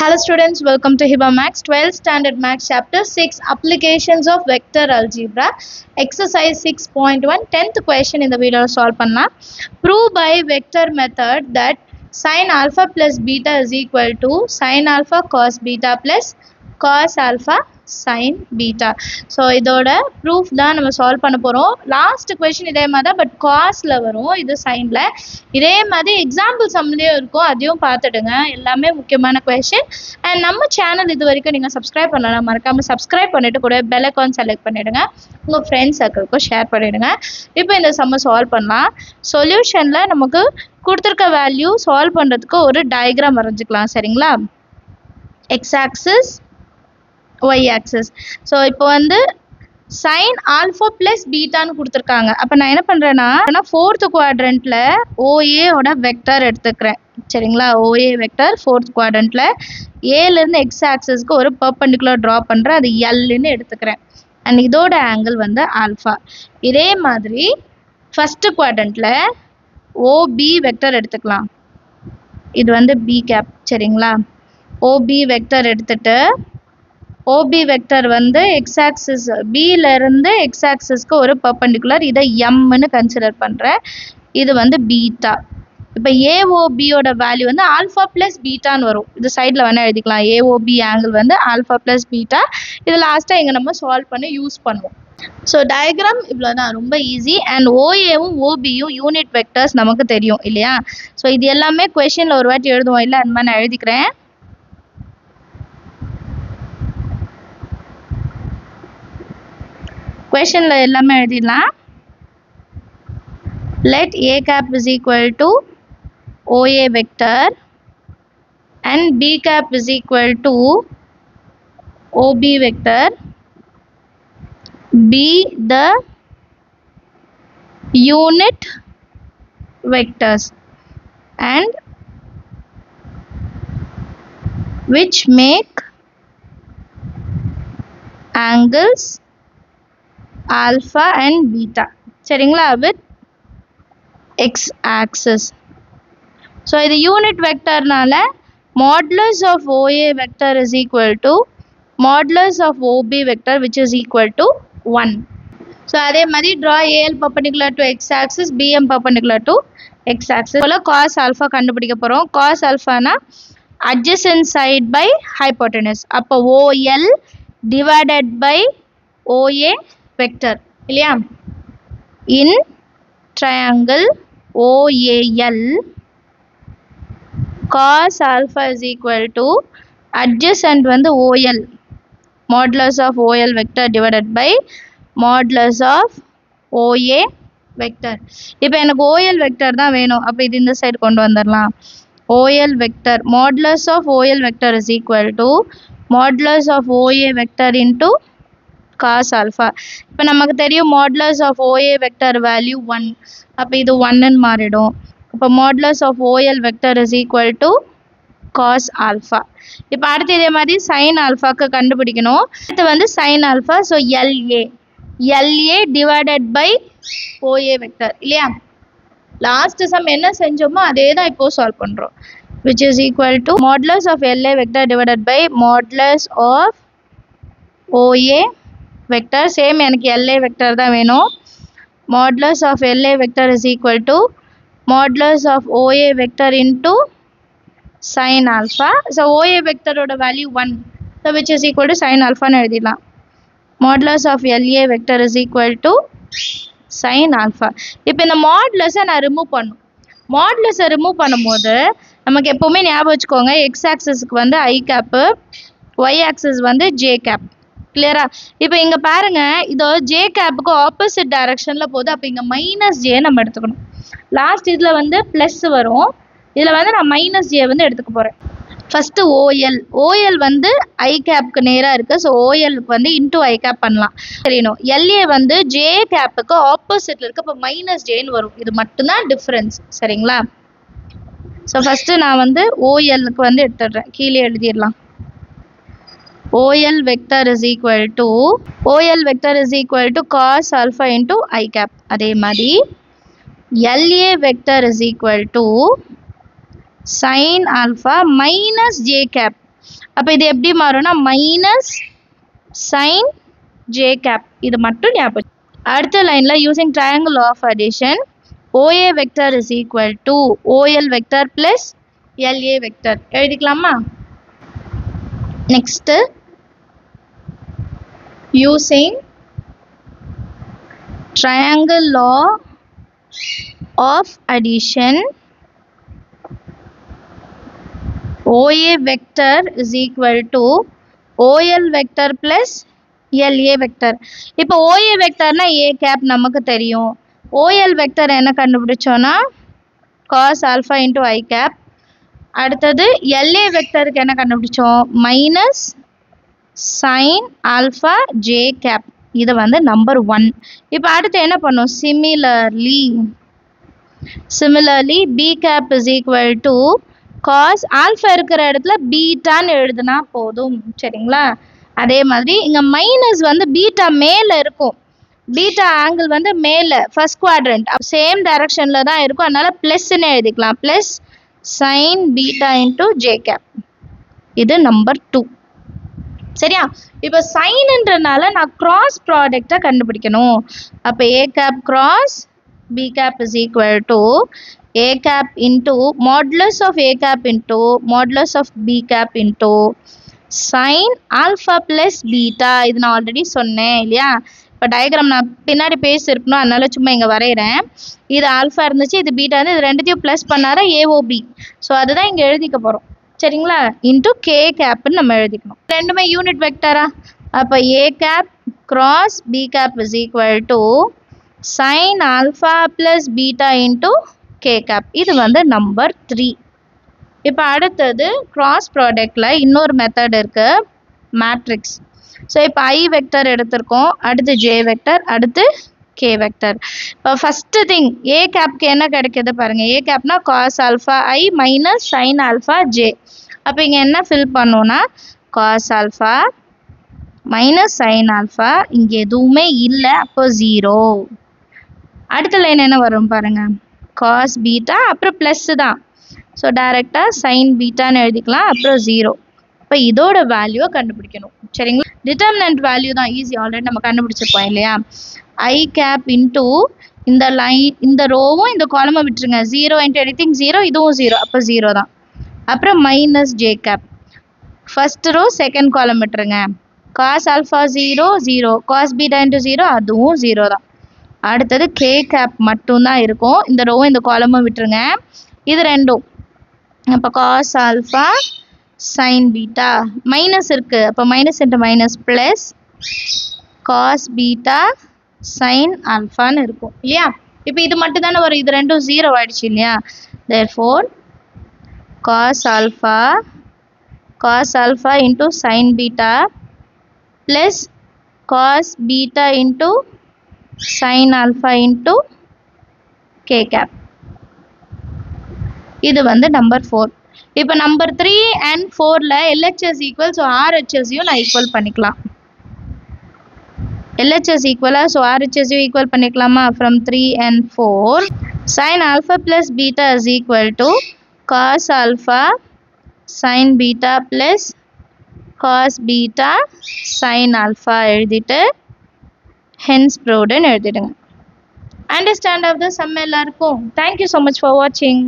Hello students, welcome to Hiba Max 12th Standard Max Chapter 6 Applications of Vector Algebra Exercise 6.1 10th question in the video solve panna. Prove by vector method that sin alpha plus beta is equal to sin alpha cos beta plus cos alpha sin beta. So இதோட proof தான் நம்ம solve பண்ண போறோம். Last question இதே மாதிரி தான், but cosல வரும், இது signல. இதே மாதிரி example sumலயும் இருக்கும், அதையும் பார்த்துடுங்க. எல்லாமே முக்கியமான question. And நம்ம channel இது வரைக்கும் நீங்க subscribe பண்ணலாம், மறக்காம subscribe பண்ணிட்டு கூட bell icon select பண்ணிடுங்க. உங்க friends circle-க்கு share பண்ணிடுங்க. இப்போ இந்த sum solve பண்ணலாம். Solutionல நமக்கு கொடுத்திருக்க value solve பண்றதுக்கு ஒரு diagram வரைஞ்சிக்கலாம், சரிங்களா? X axis y axis. So இப்போ வந்து sin alpha plus beta னு கொடுத்திருக்காங்க. அப்ப நான் என்ன பண்றேன்னா 4th quadrantல OA ஓட வெக்டர் எடுத்துக்கிறேன், சரிங்களா? OA வெக்டர் 4th quadrantல A ல இருந்து x axis க்கு ஒரு perpendicular draw பண்றேன், அது L ன்னு எடுத்துக்கிறேன். and இதோட angle வந்து alpha. இதே மாதிரி first quadrantல OB வெக்டர் எடுத்துக்கலாம், இது வந்து B cap, சரிங்களா? OB வெக்டர் எடுத்துட்டு OB வெக்டர் வந்து x axis B ல இருந்து x axis க்கு ஒரு perpendicular, இதை M ன்னு கன்சிடர் பண்றேன், இது வந்து பீட்டா. இப்போ AOB ஓட வேல்யூ வந்து ஆல்ஃபா பிளஸ் பீட்டான்னு வரும், இது சைடில் வேணா எழுதிக்கலாம். AOB ஆங்கிள் வந்து ஆல்ஃபா பிளஸ் பீட்டா. இது லாஸ்ட்டாக இங்கே நம்ம சால்வ் பண்ணி யூஸ் பண்ணுவோம். ஸோ டயக்ராம் இவ்வளோதான், ரொம்ப ஈஸி. அண்ட் OAவும் OBயும் யூனிட் வெக்டர்ஸ் நமக்கு தெரியும் இல்லையா? ஸோ இது எல்லாமே கொஷனில் ஒரு வாட்டி எழுதுவோம் இல்லை, அந்த மாதிரி நான் எழுதிக்கிறேன். questionல எல்லாமே எழுதிடலாம். let A cap is equal to OA vector and B cap is equal to OB vector be the unit vectors and which make angles alpha and beta, சரிங்களா? with x axis. so இது unit வெக்டர்னால modulus of OA vector is equal to modulus of OB vector which is equal to 1. so அதே மாதிரி draw AL perpendicular to x axis, BM perpendicular to x axis. போல cos alpha கண்டுபிடிக்க போறோம். cos alpha னா adjacent side by hypotenuse. அப்போ OL divided by OA vector இல்லையா? in triangle OAL cos alpha is equal to adjacent வந்து OL modulus of OL vector divided by modulus of OA vector. இப்போ எனக்கு OL vector தான் வேணும், அப்போ இது இந்த சைடு கொண்டு வந்துடலாம். OL vector modulus of OL vector is equal to modulus of OA vector into cos alpha. இப்போ நமக்கு தெரியும் modulus of OA vector value 1, அப்போ இது 1 ன்னு மாறிடும். இப்போ modulus of OL vector is equal to cos alpha. இப்போ அடுத்து இதே மாதிரி sin alphaக்கு கண்டுபிடிக்கணும். இது வந்து sin alpha, so LA divided by OA vector இல்லையா? லாஸ்ட் சம் என்ன செஞ்சோமோ அதே தான் இப்போ சால்வ் பண்ணுறோம், which is equal to modulus of LA vector divided by modulus of OA vector. Same எனக்கு LA vector தான் வேணும். modulus of LA vector is equal to modulus of OA vector into sin alpha. so OA vector ஓட value 1, so which is equal to sin alpha ன்னு எழுதிடலாம். modulus of LA vector is equal to sin alpha. இப்போ இந்த modulus-ஐ நான் remove பண்ணும். modulus-ஐ remove பண்ணும்போது நமக்கு எப்பவுமே ஞாபகம் வச்சுக்கோங்க, x axis-க்கு வந்து I cap, y axis வந்து j cap. கிளியரா? இப்போ இங்க பாருங்க, இதோ j கேப்புக்கு ஆப்போசிட் டைரக்ஷன்ல போகுது, அப்போ இங்க மைனஸ் ஜே நம்ம எடுத்துக்கணும். லாஸ்ட் இதுல வந்து பிளஸ் வரும், இதுல வந்து நான் மைனஸ் ஜே வந்து எடுத்துக்க போறேன். ஃபர்ஸ்ட் OL வந்து I கேப்புக்கு நேரா இருக்கு, ஸோ OLக்கு வந்து இன்டூ I கேப் பண்ணலாம், தெரியணும். LA வந்து j கேப்புக்கு ஆப்போசிட்ல இருக்கு, அப்போ மைனஸ் ஜேன்னு வரும். இது மட்டும்தான் டிஃபரன்ஸ், சரிங்களா? ஸோ ஃபர்ஸ்ட் நான் வந்து OLக்கு வந்து எடுத்துடுறேன், கீழே எழுதிடலாம். OL vector is equal to cos alpha into I cap. அதே மாதிரி LA vector is equal to sin alpha minus j cap. அப்போ இது எப்படி மாறும்னா மைனஸ் சைன் ஜே கேப். இது மட்டும் ஞாபகம். அடுத்த லைனில் using triangle of addition OA vector is equal to OL vector plus LA vector எழுதிக்கலாமா? Next using triangle law of addition OA vector is equal to OL vector plus LA vector. இப்போ OA vectorனா A cap நமக்கு தெரியும். OL vector என்ன கண்டுபிடிச்சோன்னா cos alpha into I cap. அடுத்தது LA vectorக்கு என்ன கண்டுபிடிச்சோம்? Minus sin alpha j cap. இது வந்து number 1. இப்போ அடுத்து என்ன பண்ணும்? Similarly B cap is equal to cos alpha இருக்கிற இடத்துல பீட்டான்னு எழுதுனா போதும். சரிங்களா? அதே மாதிரி இங்கே மைனஸ் வந்து பீட்டா மேலே இருக்கும். பீட்டா ஆங்கிள் வந்து மேலே ஃபர்ஸ்ட் குவாட்ரண்ட் சேம் டைரக்ஷனில் தான் இருக்கும். அதனால் ப்ளஸ்ன்னு எழுதிக்கலாம். Plus sin beta into J cap. இது நம்பர் 2. சரியா? இப்போ சைன்ன்றனால நான் கிராஸ் ப்ராடக்டை கண்டுபிடிக்கணும். அப்போ A cap cross B cap is equal to A cap into modulus of A cap into modulus of B cap into sine alpha plus beta. இது நான் ஆல்ரெடி சொன்னேன் இல்லையா? இப்போ டயக்ராம் நான் பின்னாடி பேசியிருக்கணும், அதனால சும்மா இங்கே வரைகிறேன். இது ஆல்ஃபா இருந்துச்சு, இது பீட்டா இருந்து, இது ரெண்டுத்தையும் ப்ளஸ் பண்ணாரா ஏஓபி. ஸோ அதுதான் இங்கே எழுதிக்க போகிறோம். சரிங்களா? இன்ட்டு கே கேப்னு நம்ம எழுதிக்கணும். ரெண்டுமே யூனிட் வெக்டரா? அப்போ A cap cross B cap is equal to sine alpha plus beta into K cap. இது வந்து நம்பர் 3. இப்போ அடுத்தது கிராஸ் ப்ராடக்டில் இன்னொரு மெத்தட் இருக்குது, மேட்ரிக்ஸ். ஸோ இப்போ ஐ வெக்டர் எடுத்திருக்கோம், அடுத்து ஜே வெக்டர், அடுத்து கே வெக்டர். இப்போ ஃபஸ்ட்டு திங் ஏ கேப்க்கு என்ன கிடைக்கிது பாருங்கள். ஏ கேப்னா cos alpha I minus sine alpha J. அப்போ இங்கே என்ன ஃபில் பண்ணோன்னா cos alpha minus sine alpha, இங்கே எதுவுமே இல்லை, அப்போ 0. அடுத்த லைன் என்ன வரும் பாருங்கள், காஸ் பீட்டா அப்புறம் ப்ளஸ்ஸு தான். ஸோ டைரெக்டாக சைன் பீட்டான்னு எழுதிக்கலாம், அப்புறம் 0. இப்போ இதோட வேல்யூவை கண்டுபிடிக்கணும். சரிங்களா? டிட்டர்மினன்ட் வேல்யூ தான் ஈஸி, ஆல்ரெடி நம்ம கண்டுபிடிச்சிருப்போம் இல்லையா? ஐ கேப் இன்ட்டு இந்த லைன், இந்த ரோவும் இந்த காலமும் விட்டுருங்க. 0 இன்ட்டு எனிதிங் 0, இதுவும் 0, அப்போ 0 தான். அப்புறம் minus J cap, first row second column விட்டுருங்க. Cos alpha 0 0, cos beta into 0, அதுவும் 0 தான். அடுத்தது கே கேப் மட்டும்தான் இருக்கும், இந்த ரோவும் இந்த காலமும் விட்டுருங்க. இது ரெண்டும் அப்போ cos alpha sine beta, minus இருக்குது, அப்போ minus into minus plus cos beta sine ஆல்ஃபான்னு இருக்கும் இல்லையா? இப்போ இது மட்டும் தானே வரும், இது ரெண்டும் 0 ஆயிடுச்சு இல்லையா? Therefore cos alpha into sine beta plus cos beta into sine alpha into K cap. இது வந்து நம்பர் 4. இப்போ நம்பர் 3 and 4ல LHS ஈக்குவல், ஸோ RHSயும் நான் ஈக்குவல் பண்ணிக்கலாம். LHS ஈக்குவலாக, ஸோ RHSயும் ஈக்குவல் பண்ணிக்கலாமா? From 3 and 4 sine alpha plus beta is equal to cos alpha sine beta plus cos beta sine alpha எழுதிட்டு ஹென்ஸ் ப்ரூவ்டுன்னு எழுதிடுங்க. அண்டர்ஸ்டாண்ட் ஆஃப் த சம் எல்லாருக்கும். தேங்க்யூ ஸோ மச் ஃபார் வாட்சிங்.